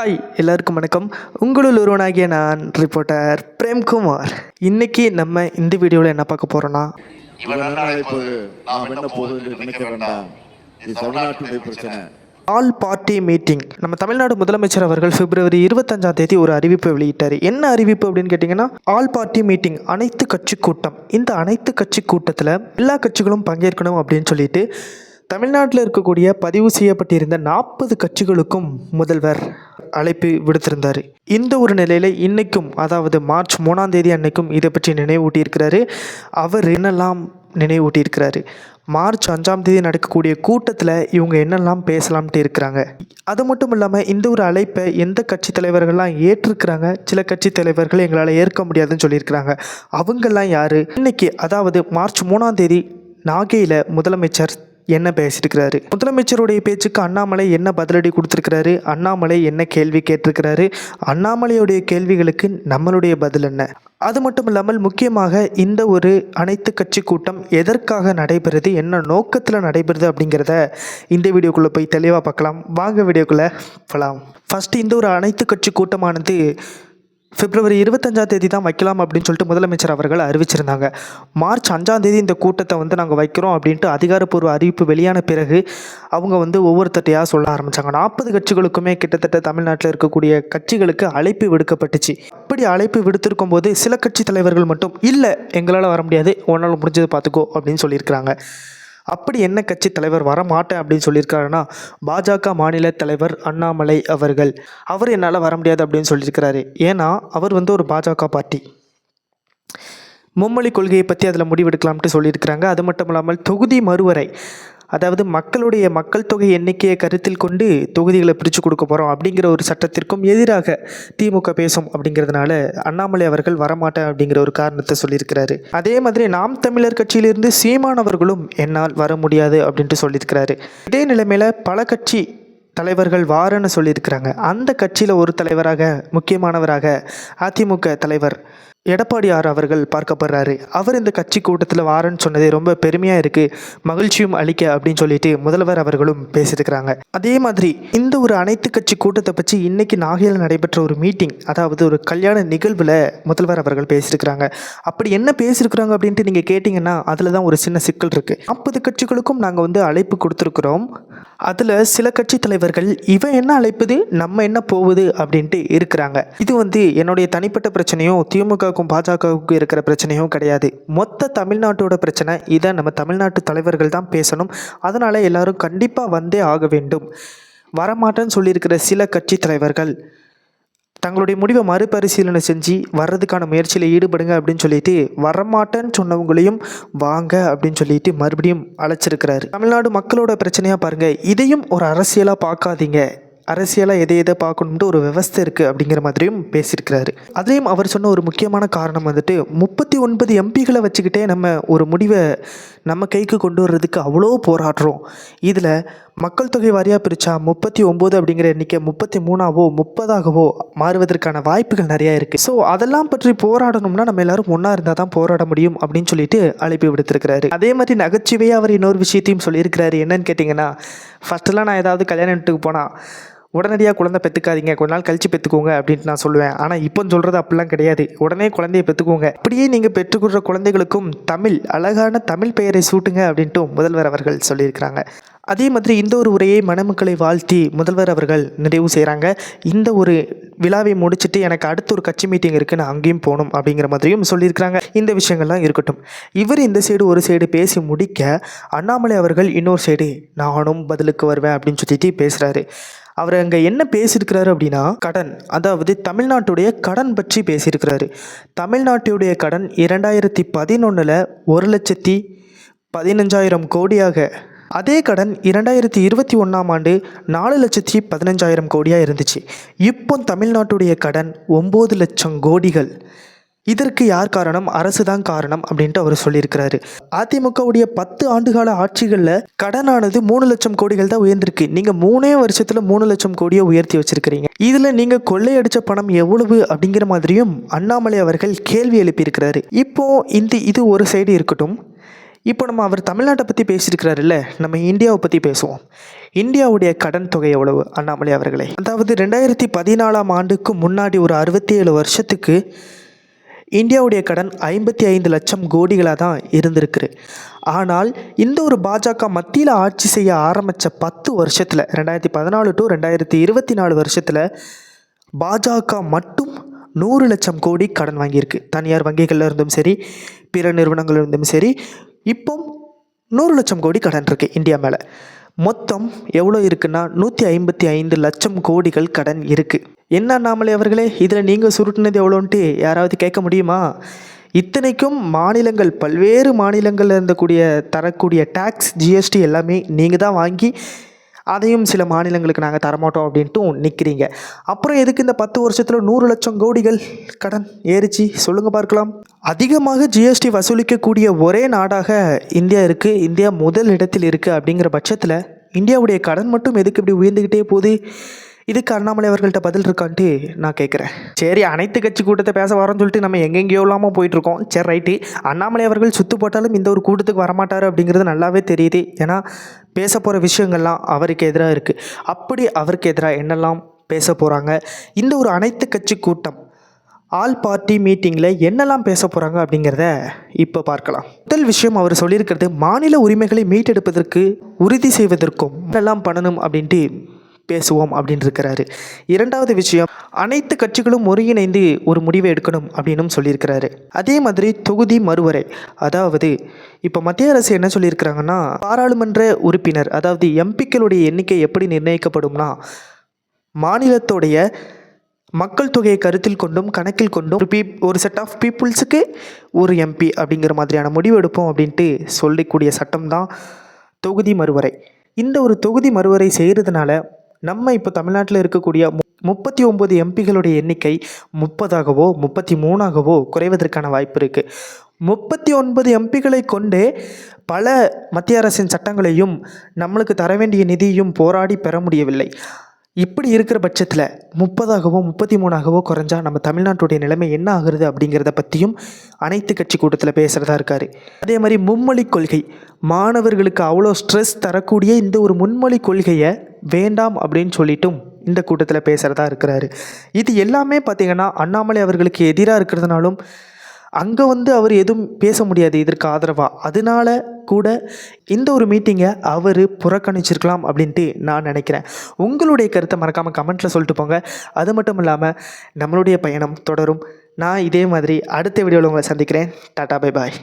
Hi எல்லாருக்கும் வணக்கம். உங்களுள் ஒருவனாகிய நான் ரிப்போர்ட்டர் பிரேம்குமார். இன்னைக்கு நம்ம இந்த வீடியோவில் என்ன பார்க்க போகிறோன்னா, ஆல் பார்ட்டி மீட்டிங். நம்ம தமிழ்நாடு முதலமைச்சர் அவர்கள் பிப்ரவரி 25ஆம் தேதி ஒரு அறிவிப்பை வெளியிட்டார். என்ன அறிவிப்பு அப்படின்னு கேட்டிங்கன்னா, ஆல் பார்ட்டி மீட்டிங், அனைத்து கட்சி கூட்டம். இந்த அனைத்து கட்சி கூட்டத்தில் எல்லா கட்சிகளும் பங்கேற்கணும் அப்படின்னு சொல்லிட்டு தமிழ்நாட்டில் இருக்கக்கூடிய பதிவு செய்யப்பட்டிருந்த 40 கட்சிகளுக்கும் முதல்வர் அழைப்பு விடுத்திருந்தார். இந்த ஒரு நிலையில் இன்றைக்கும், அதாவது மார்ச் 3ஆம் தேதி அன்னைக்கும் இதை பற்றி நினைவூட்டியிருக்கிறாரு. அவர் என்னெல்லாம் நினைவூட்டியிருக்கிறாரு, மார்ச் 5ஆம் தேதி நடக்கக்கூடிய கூட்டத்தில் இவங்க என்னெல்லாம் பேசலாம்ட்டு இருக்கிறாங்க. அது மட்டும் இல்லாமல் இந்த ஒரு அழைப்பை எந்த கட்சி தலைவர்கள்லாம் ஏற்றிருக்கிறாங்க, சில கட்சி தலைவர்கள் எங்களால் ஏற்க முடியாதுன்னு சொல்லியிருக்கிறாங்க. அவங்கெல்லாம் யார்? இன்றைக்கி அதாவது மார்ச் 3ஆம் தேதி நாகையில் முதலமைச்சர் என்ன பேசியிருக்கிறாரு, முதலமைச்சருடைய பேச்சுக்கு அண்ணாமலை என்ன பதிலடி கொடுத்துருக்கிறாரு, அண்ணாமலை என்ன கேள்வி கேட்டிருக்கிறாரு, அண்ணாமலையுடைய கேள்விகளுக்கு நம்மளுடைய பதில் என்ன. அது மட்டும் இல்லாமல் முக்கியமாக இந்த ஒரு அனைத்து கட்சி கூட்டம் எதற்காக நடைபெறுது, என்ன நோக்கத்தில் நடைபெறுது அப்படிங்கிறத இந்த வீடியோக்குள்ளே போய் தெளிவாக பார்க்கலாம். வாங்க வீடியோக்குள்ளே போகலாம். ஃபஸ்ட்டு இந்த ஒரு அனைத்து கட்சி கூட்டமானது பிப்ரவரி 25ஆம் தேதி தான் வைக்கலாம் அப்படின்னு சொல்லிட்டு முதலமைச்சர் அவர்கள் அறிவிச்சிருந்தாங்க. மார்ச் 5ஆம் தேதி இந்த கூட்டத்தை நாங்கள் வைக்கிறோம் அப்படின்ட்டு அதிகாரப்பூர்வ அறிவிப்பு வெளியான பிறகு அவங்க ஒவ்வொருத்தட்டையாக சொல்ல ஆரம்பித்தாங்க. 40 கட்சிகளுக்குமே கிட்டத்தட்ட தமிழ்நாட்டில் இருக்கக்கூடிய கட்சிகளுக்கு அழைப்பு விடுக்கப்பட்டுச்சு. அப்படி அழைப்பு விடுத்திருக்கும் போது சில கட்சி தலைவர்கள் மட்டும் இல்லை, எங்களால் வர முடியாது, உன்னால் முடிஞ்சதை பார்த்துக்கோ அப்படின்னு சொல்லியிருக்கிறாங்க. அப்படி என்ன கட்சி தலைவர் வரமாட்டேன் அப்படின்னு சொல்லியிருக்காருன்னா, பாஜக மாநில தலைவர் அண்ணாமலை அவர்கள். அவர் என்னால் வர முடியாது அப்படின்னு சொல்லியிருக்கிறாரு. ஏன்னா அவர் ஒரு பாஜக பார்ட்டி. மும்மொழி கொள்கையை பற்றி அதில் முடிவெடுக்கலாம்ட்டு சொல்லியிருக்கிறாங்க. அது மட்டும் இல்லாமல் தொகுதி மறுவரை, அதாவது மக்கள் தொகை எண்ணிக்கையை கருத்தில் கொண்டு தொகுதிகளை பிரித்து கொடுக்க போகிறோம் அப்படிங்கிற ஒரு சட்டத்திற்கும் எதிராக திமுக பேசும் அப்படிங்கிறதுனால அண்ணாமலை அவர்கள் வரமாட்டேன் அப்படிங்கிற ஒரு காரணத்தை சொல்லியிருக்கிறாரு. அதே மாதிரி நாம் தமிழர் கட்சியிலிருந்து சீமானவர்களும் என்னால் வர முடியாது அப்படின்ட்டு சொல்லியிருக்கிறாரு. இதே நிலைமையில் பல கட்சி தலைவர்கள் வாரன்னு சொல்லியிருக்கிறாங்க. அந்த கட்சியில் ஒரு தலைவராக, முக்கியமானவராக அதிமுக தலைவர் எடப்பாடியார் அவர்கள் பார்க்கப்படுறாரு. அவர் இந்த கட்சி கூட்டத்தில் வாரன்னு சொன்னது ரொம்ப பெருமையாக இருக்குது, மகிழ்ச்சியும் அளிக்க அப்படின்னு சொல்லிட்டு முதல்வர் அவர்களும் பேசியிருக்கிறாங்க. அதே மாதிரி இந்த ஒரு அனைத்து கட்சி கூட்டத்தை பற்றி இன்றைக்கி நாகையில் நடைபெற்ற ஒரு மீட்டிங், அதாவது ஒரு கல்யாண நிகழ்வில் முதல்வர் அவர்கள் பேசியிருக்கிறாங்க. அப்படி என்ன பேசியிருக்கிறாங்க அப்படின்ட்டு நீங்கள் கேட்டிங்கன்னா அதில் தான் ஒரு சின்ன சிக்கல் இருக்குது. 40 கட்சிகளுக்கும் நாங்கள் அழைப்பு கொடுத்துருக்குறோம். அதில் சில கட்சி தலைவர்கள் இவன் என்ன அழைப்புது, நம்ம என்ன போகுது அப்படின்ட்டு இருக்கிறாங்க. இது என்னுடைய தனிப்பட்ட பிரச்சனையும் திமுகவுக்கும் பாஜகவுக்கும் இருக்கிற பிரச்சனையும் கிடையாது. மொத்த தமிழ்நாட்டோட பிரச்சனை. இதை நம்ம தமிழ்நாட்டு தலைவர்கள் தான் பேசணும். அதனால் எல்லாரும் கண்டிப்பாக வந்தே ஆக வேண்டும். வரமாட்டேன்னு சொல்லியிருக்கிற சில கட்சி தலைவர்கள் தங்களுடைய முடிவை மறுபரிசீலனை செஞ்சு வர்றதுக்கான முயற்சியில் ஈடுபடுங்க அப்படின்னு சொல்லிட்டு, வரமாட்டேன்னு சொன்னவங்களையும் வாங்க அப்படின்னு சொல்லிட்டு மறுபடியும் அழைச்சிருக்கிறாரு. தமிழ்நாடு மக்களோட பிரச்சனையாக பாருங்கள், இதையும் ஒரு அரசியலாக பார்க்காதீங்க, அரசியலாக எதை பார்க்கணும்ட்டு ஒரு விவஸ்தை இருக்குது அப்படிங்கிற மாதிரியும் பேசியிருக்கிறாரு. அதையும் அவர் சொன்ன ஒரு முக்கியமான காரணம் 39 எம்பிகளை வச்சுக்கிட்டே நம்ம ஒரு முடிவை நம்ம கைக்கு கொண்டு வர்றதுக்கு அவ்வளோ போராடுறோம். இதில் மக்கள் தொகை வாரியாக பிரித்தா 39 அப்படிங்கிற எண்ணிக்கை 33ஆவோ 30ஆகவோ மாறுவதற்கான வாய்ப்புகள் நிறையா இருக்குது. ஸோ அதெல்லாம் பற்றி போராடணும்னா நம்ம எல்லாரும் ஒன்றா இருந்தால் தான் போராட முடியும் அப்படின்னு சொல்லிட்டு அழைப்பு விடுத்திருக்கிறாரு. அதே மாதிரி நகைச்சுவையாக அவர் இன்னொரு விஷயத்தையும் சொல்லியிருக்கிறாரு. என்னன்னு கேட்டிங்கன்னா, ஃபஸ்ட்டெல்லாம் நான் ஏதாவது கல்யாண வீட்டுக்கு போனால் உடனடியாக குழந்தை பெற்றுக்காதீங்க, கொஞ்ச நாள் கழித்து பெற்றுக்கோங்க அப்படின்ட்டு நான் சொல்லுவேன். ஆனால் இப்போ சொல்கிறது அப்படிலாம் கிடையாது. உடனே குழந்தையை பெற்றுக்கோங்க, அப்படியே நீங்கள் பெற்றுக்கொள்கிற குழந்தைகளுக்கும் அழகான தமிழ் பெயரை சூட்டுங்க அப்படின்ட்டு முதல்வர் அவர்கள் சொல்லியிருக்கிறாங்க. அதே மாதிரி இந்த ஒரு உரையை மணமக்களை வாழ்த்தி முதல்வர் அவர்கள் நிறைவு செய்கிறாங்க. இந்த ஒரு விழாவை முடிச்சுட்டு எனக்கு அடுத்த ஒரு கட்சி மீட்டிங் இருக்குது, நான் அங்கேயும் போகணும் அப்படிங்கிற மாதிரியும் சொல்லியிருக்கிறாங்க. இந்த விஷயங்கள்லாம் இருக்கட்டும். இவர் இந்த சைடு ஒரு சைடு பேசி முடிக்க, அண்ணாமலை அவர்கள் இன்னொரு சைடு நானும் பதிலுக்கு வருவேன் அப்படின்னு சொல்லிட்டு பேசுகிறாரு. அவர் அங்கே என்ன பேசியிருக்கிறாரு அப்படின்னா, கடன், அதாவது தமிழ்நாட்டுடைய கடன் பற்றி பேசியிருக்கிறாரு. தமிழ்நாட்டுடைய கடன் 2011 1,15,000 கோடியாக, அதே கடன் 2021ஆம் ஆண்டு 4,15,000 கோடியாக இருந்துச்சு. இப்போ தமிழ்நாட்டுடைய கடன் 9 லட்சம் கோடிகள். இதற்கு யார் காரணம்? அரசு தான் காரணம் அப்படின்ட்டு அவர் சொல்லியிருக்கிறாரு. அதிமுகவுடைய 10 ஆண்டுகால ஆட்சிகளில் கடனானது 3 லட்சம் கோடிகள் தான் உயர்ந்திருக்கு. நீங்கள் 3 வருஷத்தில் 3 லட்சம் கோடியை உயர்த்தி வச்சிருக்கிறீங்க. இதில் நீங்கள் கொள்ளையடித்த பணம் எவ்வளவு அப்படிங்கிற மாதிரியும் அண்ணாமலை அவர்கள் கேள்வி எழுப்பியிருக்கிறாரு. இப்போ இது ஒரு சைடு இருக்கட்டும். இப்போ நம்ம அவர் தமிழ்நாட்டை பற்றி பேசியிருக்கிறாருல்ல, நம்ம இந்தியாவை பற்றி பேசுவோம். இந்தியாவுடைய கடன் தொகை எவ்வளவு அண்ணாமலை அவர்களே? அதாவது 2014ஆம் ஆண்டுக்கு முன்னாடி ஒரு 67 வருஷத்துக்கு இந்தியாவுடைய கடன் 55 லட்சம் கோடிகளாக தான் இருந்திருக்கு. ஆனால் இந்த ஒரு பாஜக மத்தியில் ஆட்சி செய்ய ஆரம்பித்த 10 வருஷத்தில் 2014 டு 2024 வருஷத்தில் பாஜக மட்டும் 100 லட்சம் கோடி கடன் வாங்கியிருக்கு. தனியார் வங்கிகளில் இருந்தும் சரி, பிற நிறுவனங்கள் இருந்தும் சரி, இப்போ 100 லட்சம் கோடி கடன் இருக்குது இந்தியா மேலே. மொத்தம் எவ்வளோ இருக்குன்னா 155 லட்சம் கோடிகள் கடன் இருக்குது. என்ன அண்ணாமலை அவர்களே, இதில் நீங்கள் சுருட்டினது எவ்வளோன்ட்டு யாராவது கேட்க முடியுமா? இத்தனைக்கும் மாநிலங்கள், பல்வேறு மாநிலங்களில் இருந்தக்கூடிய தரக்கூடிய டேக்ஸ், ஜிஎஸ்டி எல்லாமே நீங்கள் தான் வாங்கி அதையும் சில மாநிலங்களுக்கு நாங்கள் தரமாட்டோம் அப்படின்ட்டும் நிற்கிறீங்க. அப்புறம் எதுக்கு இந்த 10 வருஷத்தில் 100 லட்சம் கோடிகள் கடன் ஏறிச்சு சொல்லுங்கள் பார்க்கலாம். அதிகமாக ஜிஎஸ்டி வசூலிக்கக்கூடிய ஒரே நாடாக இந்தியா இருக்குது. இந்தியா முதல் இடத்தில் இருக்குது. அப்படிங்கிற பட்சத்தில் இந்தியாவுடைய கடன் மட்டும் எதுக்கு இப்படி உயர்ந்துக்கிட்டே போகுது? இதுக்கு அண்ணாமலை அவர்கள்ட்ட பதில் இருக்கான்ட்டு நான் கேட்குறேன். சரி, அனைத்து கட்சி கூட்டத்தை பேச வரோன்னு சொல்லிட்டு நம்ம எங்கெங்கேயோ இல்லாமல் போயிட்டுருக்கோம். சரி, ரைட்டு. அண்ணாமலை அவர்கள் சுற்று போட்டாலும் இந்த ஒரு கூட்டத்துக்கு வரமாட்டார் அப்படிங்கிறது நல்லாவே தெரியுது. ஏன்னா பேச போகிற விஷயங்கள்லாம் அவருக்கு எதிராக இருக்குது. அப்படி அவருக்கு எதிராக என்னெல்லாம் பேச போகிறாங்க, இந்த ஒரு அனைத்து கட்சி கூட்டம் ஆல் பார்ட்டி மீட்டிங்கில் என்னெல்லாம் பேச போகிறாங்க அப்படிங்கிறத இப்போ பார்க்கலாம். முதல் விஷயம் அவர் சொல்லியிருக்கிறது, மாநில உரிமைகளை மீட்டெடுப்பதற்கு உறுதி செய்வதற்கும் என்னெல்லாம் பண்ணணும் அப்படின்ட்டு பேசுவோம் அப்படின்னு இருக்கிறாரு. இரண்டாவது விஷயம், அனைத்து கட்சிகளும் ஒருங்கிணைந்து ஒரு முடிவை எடுக்கணும் அப்படின்னு சொல்லியிருக்கிறாரு. அதே மாதிரி தொகுதி மறுவரை, அதாவது இப்போ மத்திய அரசு என்ன சொல்லியிருக்கிறாங்கன்னா, பாராளுமன்ற உறுப்பினர் அதாவது எம்பிக்களுடைய எண்ணிக்கை எப்படி நிர்ணயிக்கப்படும்னா, மாநிலத்தோடைய மக்கள் தொகையை கருத்தில் கொண்டும் கணக்கில் கொண்டும் ஒரு செட் ஆஃப் பீப்புள்ஸுக்கு ஒரு எம்பி அப்படிங்கிற மாதிரியான முடிவு எடுப்போம் அப்படின்ட்டு சொல்லக்கூடிய சட்டம் தான் தொகுதி மறுவரை. இந்த ஒரு தொகுதி மறுவரை செய்கிறதுனால நம்ம இப்போ தமிழ்நாட்டில் இருக்கக்கூடிய 39 எம்பிகளுடைய எண்ணிக்கை 30ஆகவோ 33ஆகவோ குறைவதற்கான வாய்ப்பு இருக்குது. 39 எம்பிகளை கொண்டே பல மத்திய அரசின் சட்டங்களையும் நம்மளுக்கு தர வேண்டிய நிதியும் போராடி பெற முடியவில்லை. இப்படி இருக்கிற பட்சத்தில் 30ஆகவோ 33ஆகவோ குறைஞ்சா நம்ம தமிழ்நாட்டுடைய நிலைமை என்ன ஆகுறது அப்படிங்கிறத பற்றியும் அனைத்து கட்சி கூட்டத்தில் பேசுகிறதா இருக்கார். அதே மாதிரி மும்மொழி கொள்கை, மாணவர்களுக்கு அவ்வளோ ஸ்ட்ரெஸ் தரக்கூடிய இந்த ஒரு முன்மொழி கொள்கையை வேண்டாம் அப்படின்னு சொல்லிட்டும் இந்த கூட்டத்தில் பேசுகிறதா இருக்கிறாரு. இது எல்லாமே பார்த்திங்கன்னா அண்ணாமலை அவர்களுக்கு எதிராக இருக்கிறதுனாலும் அங்கே அவர் எதுவும் பேச முடியாது இதற்கு ஆதரவாக. அதனால கூட இந்த ஒரு மீட்டிங்கை அவர் புறக்கணிச்சிருக்கலாம் அப்படின்ட்டு நான் நினைக்கிறேன். உங்களுடைய கருத்தை மறக்காமல் கமெண்ட்டில் சொல்லிட்டு போங்க. அது மட்டும் இல்லாமல் நம்மளுடைய பயணம் தொடரும். நான் இதே மாதிரி அடுத்த வீடியோவில் உங்களை சந்திக்கிறேன். Tata, bye bye.